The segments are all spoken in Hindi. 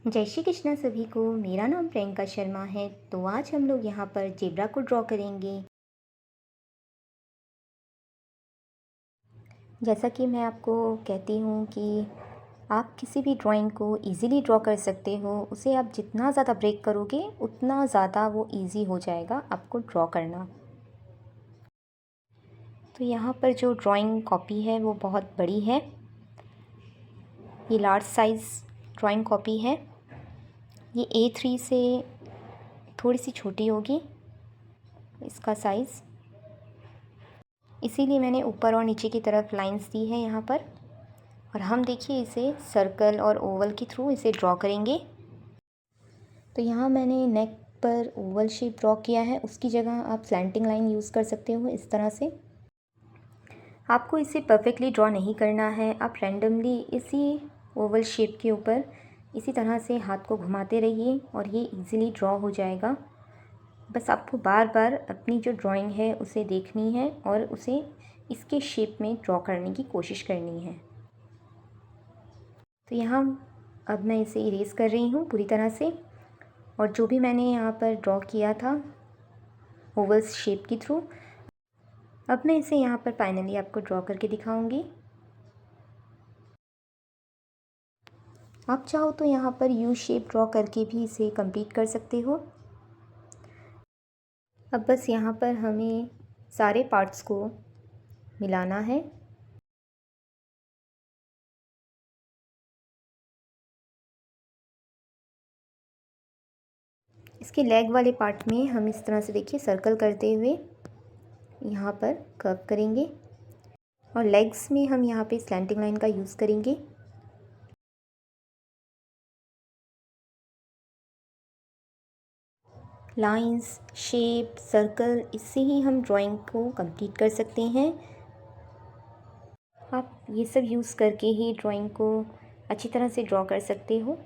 जय श्री कृष्णा सभी को। मेरा नाम प्रियंका शर्मा है। तो आज हम लोग यहाँ पर जेब्रा को ड्रॉ करेंगे। जैसा कि मैं आपको कहती हूँ कि आप किसी भी ड्राइंग को इजीली ड्रॉ कर सकते हो। उसे आप जितना ज़्यादा ब्रेक करोगे उतना ज़्यादा वो इजी हो जाएगा आपको ड्रॉ करना। तो यहाँ पर जो ड्राइंग कॉपी है वो बहुत बड़ी है। ये लार्ज साइज़ ड्राइंग कॉपी है। ये A3 से थोड़ी सी छोटी होगी इसका साइज़, इसीलिए मैंने ऊपर और नीचे की तरफ लाइंस दी है यहाँ पर। और हम देखिए इसे सर्कल और ओवल के थ्रू इसे ड्रॉ करेंगे। तो यहाँ मैंने नेक पर ओवल शेप ड्रॉ किया है, उसकी जगह आप स्लैंटिंग लाइन यूज़ कर सकते हो इस तरह से। आपको इसे परफेक्टली ड्रॉ नहीं करना है, आप रैंडमली इसी ओवल शेप के ऊपर इसी तरह से हाथ को घुमाते रहिए और ये इजीली ड्रॉ हो जाएगा। बस आपको बार बार अपनी जो ड्राइंग है उसे देखनी है और उसे इसके शेप में ड्रॉ करने की कोशिश करनी है। तो यहाँ अब मैं इसे इरेज़ कर रही हूँ पूरी तरह से। और जो भी मैंने यहाँ पर ड्रॉ किया था ओवल शेप के थ्रू, अब मैं इसे यहाँ पर फाइनली आपको ड्रॉ करके दिखाऊंगी। आप चाहो तो यहाँ पर यू शेप ड्रॉ करके भी इसे कंप्लीट कर सकते हो। अब बस यहाँ पर हमें सारे पार्ट्स को मिलाना है। इसके लेग वाले पार्ट में हम इस तरह से देखिए सर्कल करते हुए यहाँ पर कर्व करेंगे और लेग्स में हम यहाँ पे स्लैंटिंग लाइन का यूज़ करेंगे। लाइंस, शेप, सर्कल, इससे ही हम ड्राइंग को कंप्लीट कर सकते हैं। आप ये सब यूज़ करके ही ड्राइंग को अच्छी तरह से ड्रॉ कर सकते हो।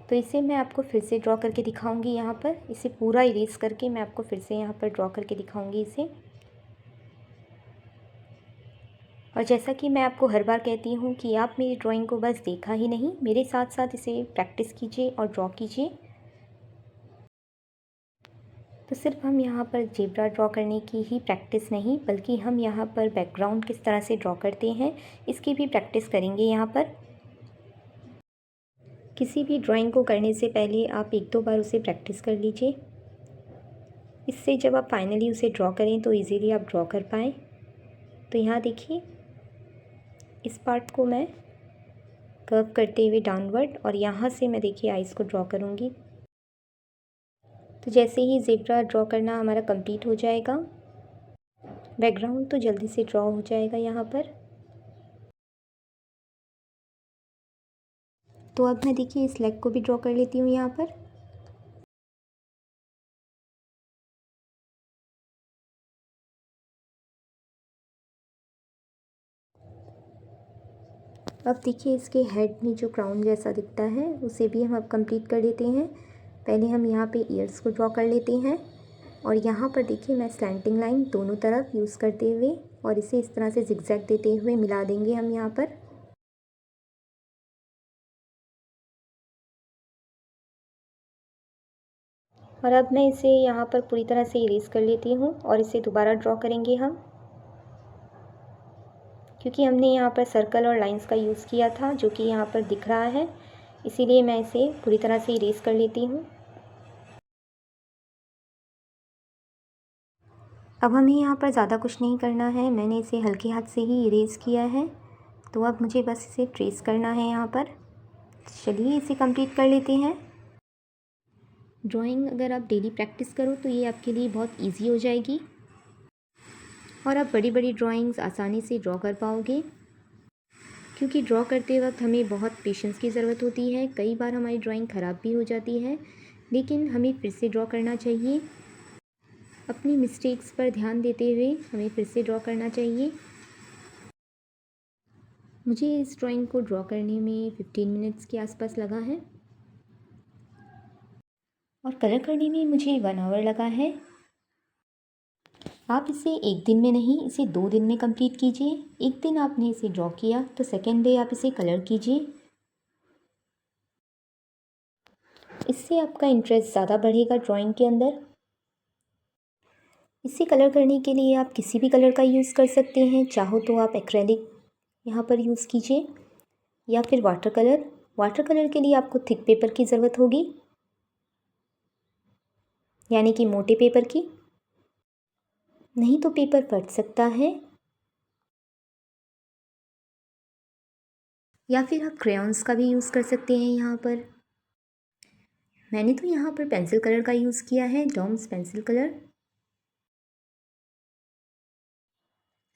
तो इसे मैं आपको फिर से ड्रॉ करके दिखाऊंगी। यहाँ पर इसे पूरा इरेज करके मैं आपको फिर से यहाँ पर ड्रॉ करके दिखाऊंगी इसे। और जैसा कि मैं आपको हर बार कहती हूँ कि आप मेरी ड्राइंग को बस देखा ही नहीं, मेरे साथ साथ इसे प्रैक्टिस कीजिए और ड्रॉ कीजिए। तो सिर्फ हम यहाँ पर जेब्रा ड्रॉ करने की ही प्रैक्टिस नहीं, बल्कि हम यहाँ पर बैकग्राउंड किस तरह से ड्रॉ करते हैं इसकी भी प्रैक्टिस करेंगे। यहाँ पर किसी भी ड्राइंग को करने से पहले आप एक दो बार उसे प्रैक्टिस कर लीजिए। इससे जब आप फाइनली उसे ड्रॉ करें तो इजीली आप ड्रॉ कर पाएँ। तो यहाँ देखिए इस पार्ट को मैं कर्व करते हुए डाउनवर्ड और यहाँ से मैं देखिए आइज़ को ड्रॉ करूँगी। तो जैसे ही ज़ेब्रा ड्रॉ करना हमारा कंप्लीट हो जाएगा, बैकग्राउंड तो जल्दी से ड्रॉ हो जाएगा यहाँ पर। तो अब मैं देखिए इस लेग को भी ड्रॉ कर लेती हूँ यहाँ पर। अब देखिए इसके हेड में जो क्राउन जैसा दिखता है उसे भी हम अब कंप्लीट कर लेते हैं। पहले हम यहाँ पे ईयर्स को ड्रॉ कर लेते हैं और यहाँ पर देखिए मैं स्लैंटिंग लाइन दोनों तरफ यूज़ करते हुए और इसे इस तरह से जिगजैग देते हुए मिला देंगे हम यहाँ पर। और अब मैं इसे यहाँ पर पूरी तरह से इरेज कर लेती हूँ और इसे दोबारा ड्रॉ करेंगे हम, क्योंकि हमने यहाँ पर सर्कल और लाइंस का यूज़ किया था जो कि यहाँ पर दिख रहा है, इसीलिए मैं इसे पूरी तरह से इरेज कर लेती हूँ। अब हमें यहाँ पर ज़्यादा कुछ नहीं करना है, मैंने इसे हल्के हाथ से ही इरेज किया है। तो अब मुझे बस इसे ट्रेस करना है यहाँ पर। चलिए इसे कंप्लीट कर लेते हैं। ड्राइंग अगर आप डेली प्रैक्टिस करो तो ये आपके लिए बहुत ईजी हो जाएगी और आप बड़ी बड़ी ड्राइंग्स आसानी से ड्रॉ कर पाओगे। क्योंकि ड्रॉ करते वक्त हमें बहुत पेशेंस की ज़रूरत होती है। कई बार हमारी ड्राइंग ख़राब भी हो जाती है, लेकिन हमें फिर से ड्रॉ करना चाहिए। अपनी मिस्टेक्स पर ध्यान देते हुए हमें फिर से ड्रॉ करना चाहिए। मुझे इस ड्राइंग को ड्रॉ करने में 15 मिनट्स के आसपास लगा है और कलर करने में मुझे 1 आवर लगा है। आप इसे एक दिन में नहीं, इसे 2 दिन में कंप्लीट कीजिए। एक दिन आपने इसे ड्रॉ किया तो सेकेंड डे आप इसे कलर कीजिए। इससे आपका इंटरेस्ट ज़्यादा बढ़ेगा ड्राइंग के अंदर। इसे कलर करने के लिए आप किसी भी कलर का यूज़ कर सकते हैं, चाहो तो आप एक्रेलिक यहाँ पर यूज़ कीजिए या फिर वाटर कलर। वाटर कलर के लिए आपको थिक पेपर की ज़रूरत होगी, यानी कि मोटे पेपर की, नहीं तो पेपर फट सकता है। या फिर आप क्रेयॉन्स का भी यूज़ कर सकते हैं यहाँ पर। मैंने तो यहाँ पर पेंसिल कलर का यूज़ किया है, डॉम्स पेंसिल कलर।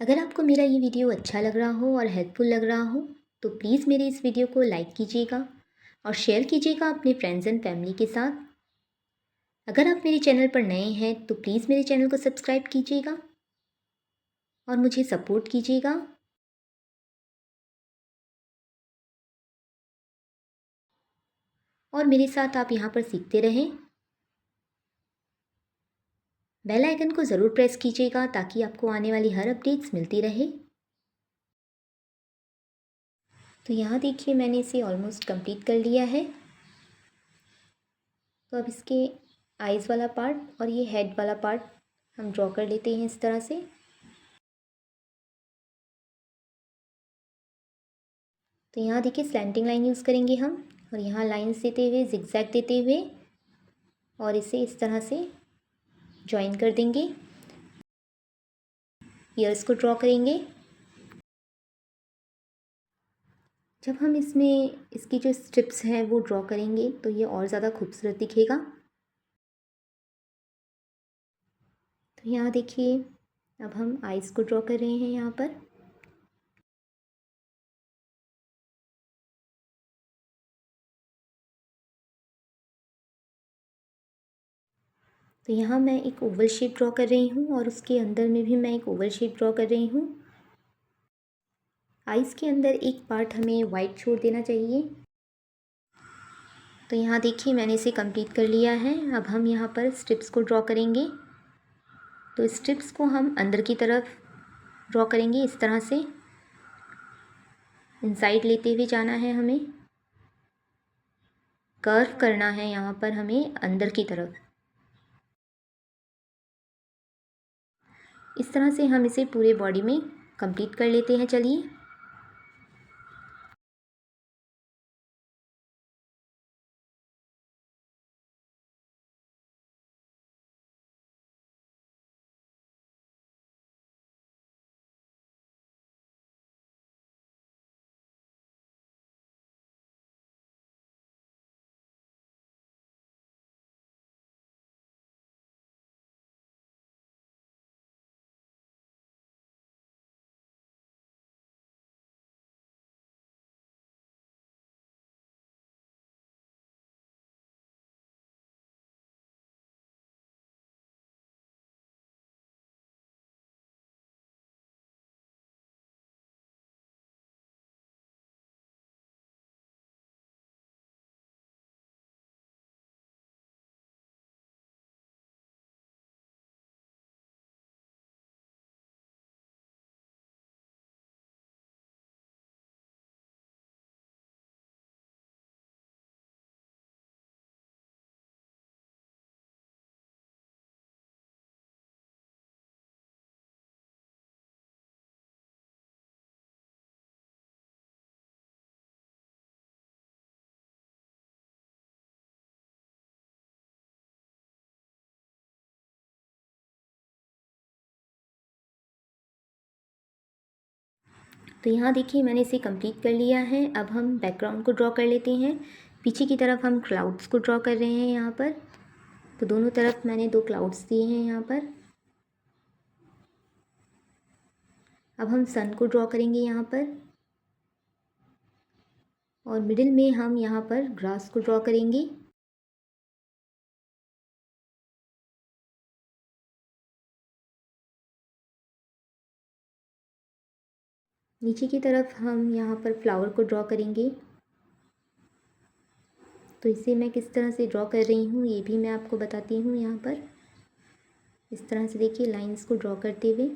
अगर आपको मेरा ये वीडियो अच्छा लग रहा हो और हेल्पफुल लग रहा हो तो प्लीज़ मेरे इस वीडियो को लाइक कीजिएगा और शेयर कीजिएगा अपने फ्रेंड्स एंड फैमिली के साथ। अगर आप मेरे चैनल पर नए हैं तो प्लीज़ मेरे चैनल को सब्सक्राइब कीजिएगा और मुझे सपोर्ट कीजिएगा। और मेरे साथ आप यहाँ पर सीखते रहें। बेल आइकन को ज़रूर प्रेस कीजिएगा ताकि आपको आने वाली हर अपडेट्स मिलती रहे। तो यहाँ देखिए मैंने इसे ऑलमोस्ट कंप्लीट कर लिया है। तो अब इसके आइज़ वाला पार्ट और ये हेड वाला पार्ट हम ड्रॉ कर लेते हैं इस तरह से। तो यहाँ देखिए स्लैंटिंग लाइन यूज़ करेंगे हम, और यहाँ लाइंस देते हुए, जिगजैग देते हुए, और इसे इस तरह से जॉइन कर देंगे। ईयर्स को ड्रॉ करेंगे। जब हम इसमें इसकी जो स्ट्रिप्स हैं वो ड्रॉ करेंगे तो ये और ज़्यादा खूबसूरत दिखेगा। तो यहाँ देखिए अब हम आइज़ को ड्रॉ कर रहे हैं यहाँ पर। तो यहाँ मैं एक ओवल शेप ड्रॉ कर रही हूँ और उसके अंदर में भी मैं एक ओवल शेप ड्रॉ कर रही हूँ। आइज़ के अंदर एक पार्ट हमें वाइट छोड़ देना चाहिए। तो यहाँ देखिए मैंने इसे कंप्लीट कर लिया है। अब हम यहाँ पर स्ट्रिप्स को ड्रॉ करेंगे। तो स्ट्रिप्स को हम अंदर की तरफ ड्रॉ करेंगे इस तरह से, इनसाइड लेते हुए जाना है हमें, कर्व करना है यहाँ पर हमें अंदर की तरफ। इस तरह से हम इसे पूरे बॉडी में कंप्लीट कर लेते हैं। चलिए तो यहाँ देखिए मैंने इसे कंप्लीट कर लिया है। अब हम बैकग्राउंड को ड्रॉ कर लेते हैं। पीछे की तरफ हम क्लाउड्स को ड्रॉ कर रहे हैं यहाँ पर। तो दोनों तरफ मैंने 2 क्लाउड्स दिए हैं यहाँ पर। अब हम सन को ड्रॉ करेंगे यहाँ पर, और मिडिल में हम यहाँ पर ग्रास को ड्रॉ करेंगे। नीचे की तरफ हम यहाँ पर फ्लावर को ड्रॉ करेंगे। तो इसे मैं किस तरह से ड्रॉ कर रही हूँ ये भी मैं आपको बताती हूँ। यहाँ पर इस तरह से देखिए लाइंस को ड्रॉ करते हुए।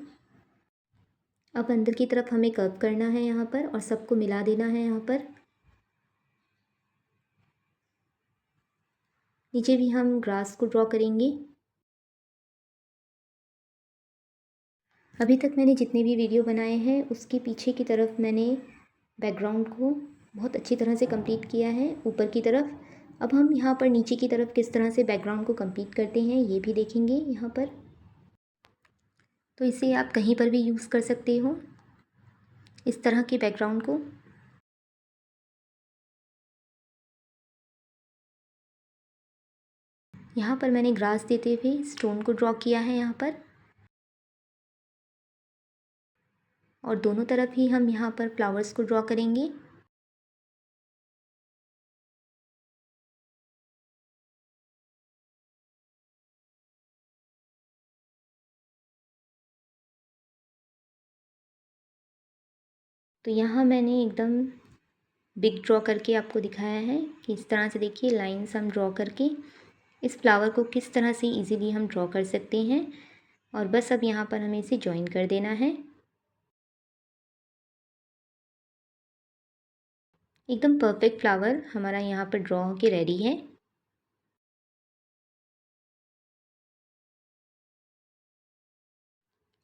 अब अंदर की तरफ हमें कर्व करना है यहाँ पर और सबको मिला देना है यहाँ पर। नीचे भी हम ग्रास को ड्रॉ करेंगे। अभी तक मैंने जितने भी वीडियो बनाए हैं उसके पीछे की तरफ मैंने बैकग्राउंड को बहुत अच्छी तरह से कंप्लीट किया है ऊपर की तरफ। अब हम यहाँ पर नीचे की तरफ किस तरह से बैकग्राउंड को कंप्लीट करते हैं ये भी देखेंगे यहाँ पर। तो इसे आप कहीं पर भी यूज़ कर सकते हो इस तरह के बैकग्राउंड को। यहाँ पर मैंने ग्रास देते हुए स्टोन को ड्रॉ किया है यहाँ पर, और दोनों तरफ ही हम यहाँ पर फ्लावर्स को ड्रॉ करेंगे। तो यहाँ मैंने एकदम बिग ड्रॉ करके आपको दिखाया है कि इस तरह से देखिए लाइंस हम ड्रॉ करके इस फ्लावर को किस तरह से इजीली हम ड्रॉ कर सकते हैं। और बस अब यहाँ पर हमें इसे ज्वाइन कर देना है। एकदम परफेक्ट फ्लावर हमारा यहाँ पर ड्रॉ होके रेडी है।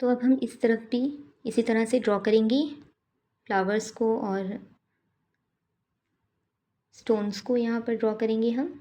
तो अब हम इस तरफ भी इसी तरह से ड्रॉ करेंगे फ्लावर्स को, और स्टोन्स को यहाँ पर ड्रॉ करेंगे हम।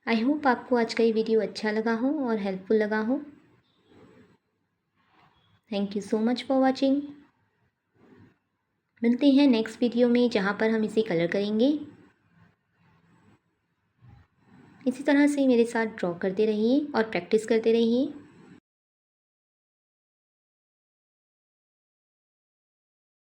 आई होप आपको आज का ये वीडियो अच्छा लगा हो और हेल्पफुल लगा हो। Thank you so much for watching. मिलते हैं नेक्स्ट वीडियो में जहाँ पर हम इसे कलर करेंगे। इसी तरह से मेरे साथ ड्रॉ करते रहिए और प्रैक्टिस करते रहिए।